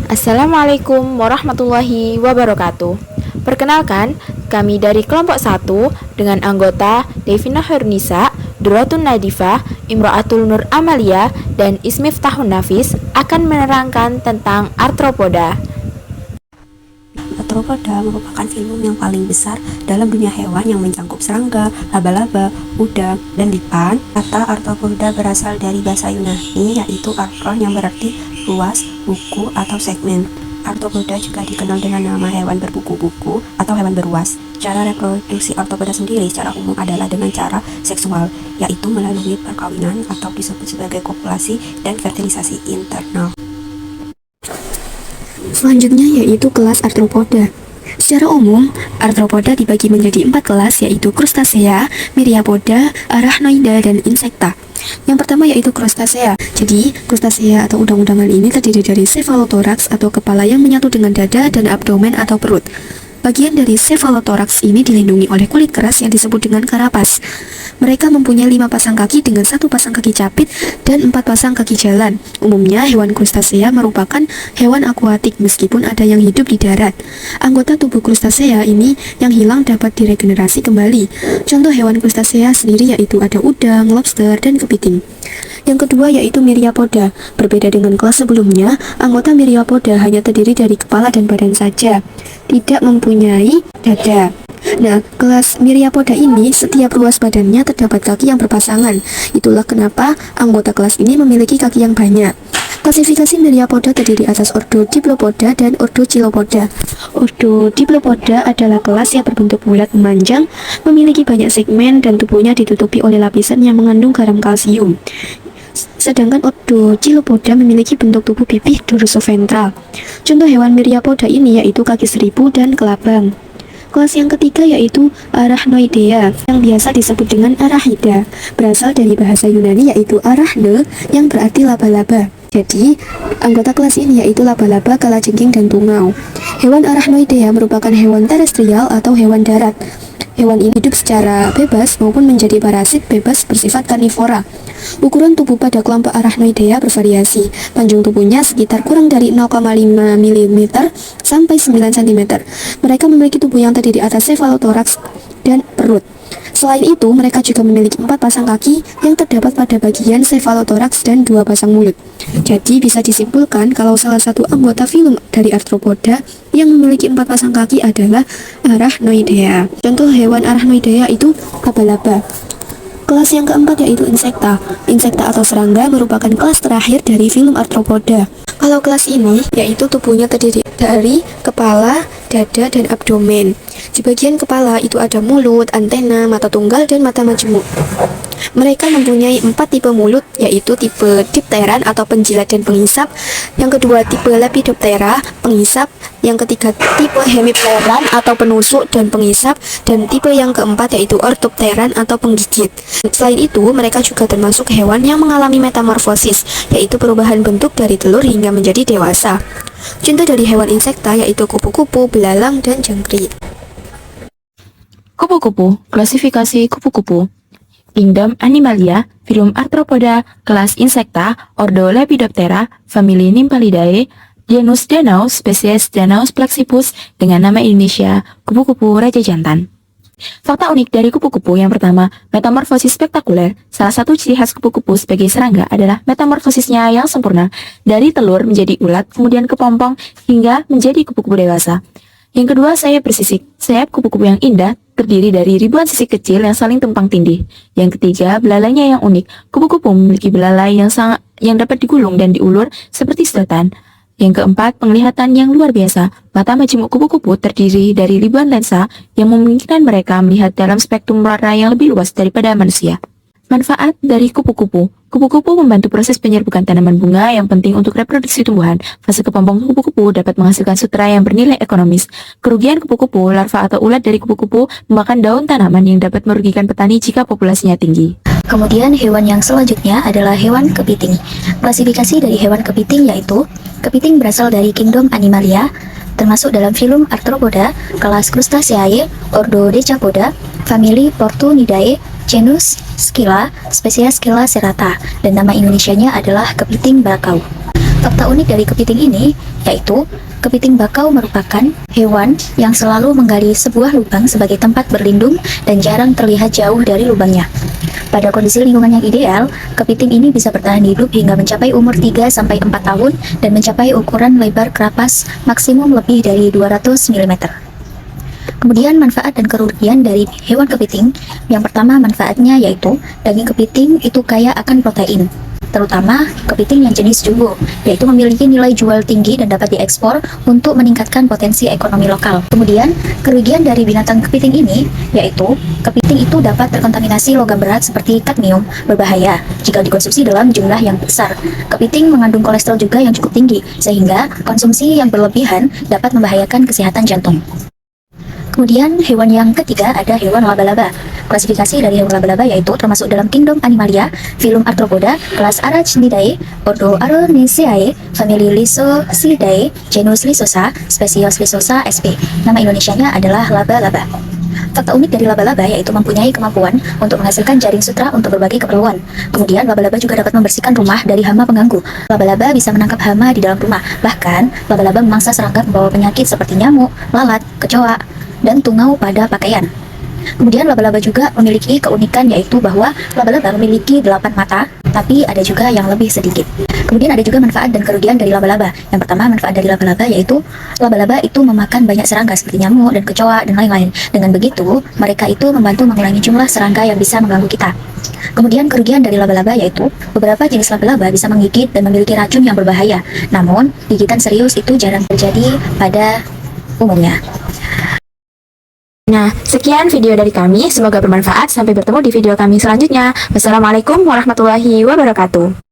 Assalamualaikum warahmatullahi wabarakatuh. Perkenalkan, kami dari kelompok 1 dengan anggota Devina Hernisa, Duratun Nadifah, Imro'atul Nur Amalia, dan Ismiftahun Nafis akan menerangkan tentang arthropoda. Arthropoda merupakan filum yang paling besar dalam dunia hewan yang mencakup serangga, laba-laba, udang, dan lipan. Kata arthropoda berasal dari bahasa Yunani, yaitu arthro yang berarti luas, buku, atau segmen. Arthropoda juga dikenal dengan nama hewan berbuku-buku atau hewan beruas. Cara reproduksi arthropoda sendiri secara umum adalah dengan cara seksual, yaitu melalui perkawinan atau disebut sebagai kopulasi dan fertilisasi internal. Selanjutnya yaitu kelas arthropoda. Secara umum, arthropoda dibagi menjadi 4 kelas, yaitu crustacea, myriapoda, arachnoida, dan insecta. Yang pertama yaitu crustacea. Jadi, crustacea atau udang-udangan ini terdiri dari cephalothorax atau kepala yang menyatu dengan dada dan abdomen atau perut. Bagian dari cephalothorax ini dilindungi oleh kulit keras yang disebut dengan karapas. Mereka mempunyai 5 pasang kaki dengan 1 pasang kaki capit dan 4 pasang kaki jalan. Umumnya hewan crustacea merupakan hewan akuatik meskipun ada yang hidup di darat. Anggota tubuh crustacea ini yang hilang dapat diregenerasi kembali. Contoh hewan crustacea sendiri yaitu ada udang, lobster, dan kepiting. Yang kedua yaitu myriapoda. Berbeda dengan kelas sebelumnya, anggota myriapoda hanya terdiri dari kepala dan badan saja, tidak mempunyai dada. Nah, kelas myriapoda ini setiap ruas badannya terdapat kaki yang berpasangan. Itulah kenapa anggota kelas ini memiliki kaki yang banyak. Klasifikasi myriapoda terdiri atas ordo Diplopoda dan ordo Chilopoda. Ordo Diplopoda adalah kelas yang berbentuk bulat memanjang, memiliki banyak segmen dan tubuhnya ditutupi oleh lapisan yang mengandung garam kalsium. Sedangkan ordo Chilopoda memiliki bentuk tubuh pipih dorsoventral. Contoh hewan myriapoda ini yaitu kaki seribu dan kelabang. Kelas yang ketiga yaitu Arachnoidea, yang biasa disebut dengan Arachida, berasal dari bahasa Yunani yaitu arachne yang berarti laba-laba. Jadi, anggota kelas ini yaitu laba-laba, kalajengking, dan tungau. Hewan Arachnoidea merupakan hewan terestrial atau hewan darat. Hewan ini hidup secara bebas maupun menjadi parasit bebas bersifat karnivora. Ukuran tubuh pada kelompok Arachnoidea bervariasi. Panjang tubuhnya sekitar kurang dari 0,5 mm sampai 9 cm. Mereka memiliki tubuh yang terdiri atas cephalothorax dan perut. Selain itu, mereka juga memiliki 4 pasang kaki yang terdapat pada bagian cephalothorax dan 2 pasang mulut. Jadi bisa disimpulkan kalau salah satu anggota filum dari arthropoda yang memiliki 4 pasang kaki adalah Arachnoidea. Contoh hewan Arachnoidea itu laba-laba. Kelas yang keempat yaitu insecta. Insecta atau serangga merupakan kelas terakhir dari filum arthropoda. Kalau kelas ini yaitu tubuhnya terdiri dari kepala, dada, dan abdomen. Di bagian kepala itu ada mulut, antena, mata tunggal, dan mata majemuk. Mereka mempunyai 4 tipe mulut, yaitu tipe dipteran atau penjilat dan penghisap. Yang kedua tipe lepidoptera, penghisap. Yang ketiga tipe hemipteran atau penusuk dan penghisap. Dan tipe yang keempat yaitu ortopteran atau penggigit. Selain itu, mereka juga termasuk hewan yang mengalami metamorfosis, yaitu perubahan bentuk dari telur hingga menjadi dewasa. Contoh dari hewan insekta yaitu kupu-kupu, belalang, dan jangkrik. Kupu-kupu, klasifikasi kupu-kupu. Kingdom Animalia, filum Arthropoda, kelas Insecta, ordo Lepidoptera, famili Nymphalidae, genus Danaus, spesies Danaus plaxipus, dengan nama Indonesia, kupu-kupu raja jantan. Fakta unik dari kupu-kupu yang pertama, metamorfosis spektakuler. Salah satu ciri khas kupu-kupu sebagai serangga adalah metamorfosisnya yang sempurna, dari telur menjadi ulat, kemudian kepompong, hingga menjadi kupu-kupu dewasa. Yang kedua, sayap bersisik. Sayap kupu-kupu yang indah terdiri dari ribuan sisik kecil yang saling tumpang tindih. Yang ketiga, belalainya yang unik. Kupu-kupu memiliki belalai yang dapat digulung dan diulur seperti sedotan. Yang keempat, penglihatan yang luar biasa. Mata majemuk kupu-kupu terdiri dari ribuan lensa yang memungkinkan mereka melihat dalam spektrum warna yang lebih luas daripada manusia. Manfaat dari kupu-kupu. Kupu-kupu membantu proses penyerbukan tanaman bunga yang penting untuk reproduksi tumbuhan. Fase kepompong kupu-kupu dapat menghasilkan sutra yang bernilai ekonomis. Kerugian kupu-kupu, larva atau ulat dari kupu-kupu memakan daun tanaman yang dapat merugikan petani jika populasinya tinggi. Kemudian hewan yang selanjutnya adalah hewan kepiting. Klasifikasi dari hewan kepiting yaitu kepiting berasal dari kingdom Animalia, termasuk dalam filum Arthropoda, kelas Crustaceae, ordo Decapoda, famili Portunidae, genus Scylla, spesies Scylla serrata, dan nama Indonesianya adalah kepiting bakau. Fakta unik dari kepiting ini yaitu kepiting bakau merupakan hewan yang selalu menggali sebuah lubang sebagai tempat berlindung dan jarang terlihat jauh dari lubangnya. Pada kondisi lingkungan yang ideal, kepiting ini bisa bertahan hidup hingga mencapai umur 3-4 tahun dan mencapai ukuran lebar kerapas maksimum lebih dari 200 mm. Kemudian manfaat dan kerugian dari hewan kepiting. Yang pertama manfaatnya yaitu daging kepiting itu kaya akan protein, terutama kepiting yang jenis jumbo, yaitu memiliki nilai jual tinggi dan dapat diekspor untuk meningkatkan potensi ekonomi lokal. Kemudian kerugian dari binatang kepiting ini yaitu kepiting itu dapat terkontaminasi logam berat seperti kadmium, berbahaya jika dikonsumsi dalam jumlah yang besar. Kepiting mengandung kolesterol juga yang cukup tinggi, sehingga konsumsi yang berlebihan dapat membahayakan kesehatan jantung. Kemudian hewan yang ketiga ada hewan laba-laba. Klasifikasi dari hewan laba-laba yaitu termasuk dalam kingdom Animalia, filum Arthropoda, kelas Arachnidae, ordo Aroneaceae, famili Lysosidae, genus Lysosa, spesies Lysosa sp. Nama Indonesianya adalah laba-laba. Fakta unik dari laba-laba yaitu mempunyai kemampuan untuk menghasilkan jaring sutra untuk berbagai keperluan. Kemudian laba-laba juga dapat membersihkan rumah dari hama pengganggu. Laba-laba bisa menangkap hama di dalam rumah. Bahkan, laba-laba memangsa serangga membawa penyakit seperti nyamuk, lalat, kecoa, dan tungau pada pakaian. Kemudian laba-laba juga memiliki keunikan yaitu bahwa laba-laba memiliki 8 mata, tapi ada juga yang lebih sedikit. Kemudian ada juga manfaat dan kerugian dari laba-laba. Yang pertama manfaat dari laba-laba yaitu laba-laba itu memakan banyak serangga seperti nyamuk dan kecoa dan lain-lain. Dengan begitu, mereka itu membantu mengurangi jumlah serangga yang bisa mengganggu kita. Kemudian kerugian dari laba-laba yaitu beberapa jenis laba-laba bisa menggigit dan memiliki racun yang berbahaya. Namun, gigitan serius itu jarang terjadi pada umumnya. Nah, sekian video dari kami. Semoga bermanfaat. Sampai bertemu di video kami selanjutnya. Wassalamualaikum warahmatullahi wabarakatuh.